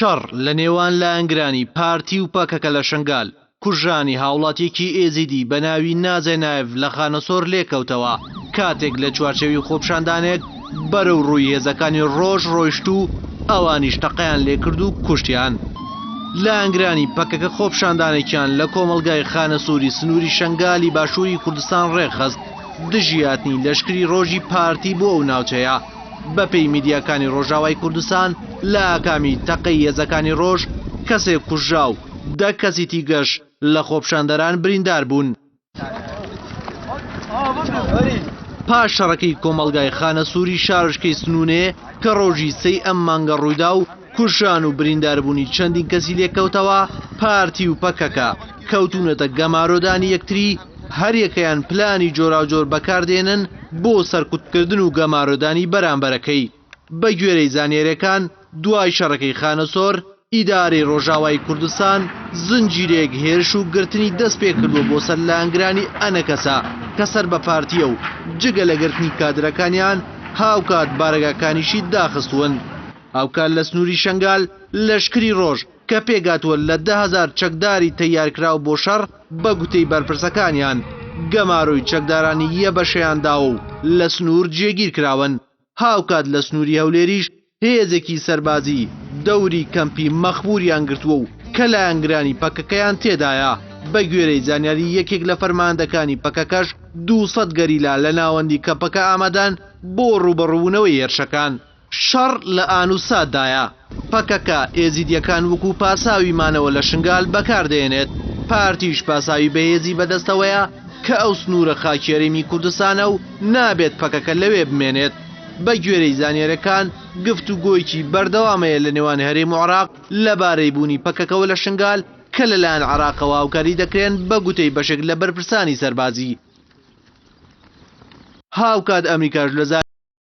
شەڕ لە نێوان لایەنگرانی پارتی و پەکەکە لە شنگال کوژانی هاوڵاتیەکی ئێزیدی بە ناوی نازێنایڤ لە خانەسۆر لێکەوتەوە کاتێک لە چوارچێوی خۆپشاندانێک بەرەو ڕووی هێزەکانی ڕۆژ ڕۆیشت و ئەوانیش تەقەیان لێکرد و کوشتیان. لایەنگرانی پەکەکە خۆپشاندانێکیان لە کۆمەڵگای خانەسووری سنووری شنگالی باشووری کوردستان ڕێخست دژیاتنی لەشکری ڕۆژی پارتی بۆ ئەو ناوچەیە. بەپێی میدیاکانی ڕۆژاوای کوردستان لە ئاکامی تەقەی هێزەکانی ڕۆژ کەسێک کوژرا و 10 کەسی تیگەش لە خۆپشاندەران بریندار بوون. پاش شەڕەکەی کۆمەڵگای خانەسووری شارۆچکەی سنوونێ کە ڕۆژی 3 ئەم مانگە ڕوویدا و کوژان و برینداربوونی چەندین کەسی لێکەوتەوە، پارتی و پەکەکە کەوتونەتە گەمارۆدانی یەکتری، هەریەکەیان پلانی جۆراوجۆر بەکاردێنن بۆ سەرکوتکردن و گەمارۆدانی بەرامبەرەکەی. بە گوێرەی زانیاریەکان دوای شەڕەکەی خانەسۆر ئیدارەی ڕۆژاوای کوردستان زنجیرێک هێرش و گرتنی دەست پێ کردووە بۆ سەر لایەنگرانی ئەنە کەسە کە سەر بە پارتیە و جگە لە گرتنی کادرەکانیان هاوکات بارگاکانیشی داخستوون. هاوکات لە سنووری شنگال لەشکری ڕۆژ کە پێگاتووە لە 10,000 چەکداری تەیارکراو بۆ شەڕ بە گوتەی بەرپرسەکانیان گەماڕۆی چەکدارانی یە بەشەیانداوە و لە سنوور جێگیر کراون. هاوکات لە سنووری هەولێریش هێزێکی سەربازی دەوری کەمپی مەخبوریان گرتووە و کە لایەنگرانی پەکەکەیان تێدایە. بە گوێرەی زانیاری یەکێک لە فەرماندەکانی پەکەکەش 200 گەریلا لە ناوەندی کەمپەکە ئامادەن بۆ ڕوبەڕوونەوەی هێرشەکان. شەڕ لە ئانوسادایە. پەکەکە ئێزیدیەکان وەکو پاساوی مانەوە لە شنگال بەکاردێنێت. پارتیش پاساوی بەهێزی بەدەستەوەیە کە ئەو سنوورە خاکێرەمی کوردستانە و نابێت پەکەکە لەوێ بمێنێت. بە گوێرەی زانیاریەکان گفتوگۆیەکی بەردەوامەیە لە نێوان هەرێم و عێراق لەبارەی بوونی پەکەکەوە لە شنگال کە لەلایەن عێراقەوە هاوکاری دەکرێن بە گوتەی بەشێک لە بەرپرسانی سەربازی. هاوکات ئەمریکاش لە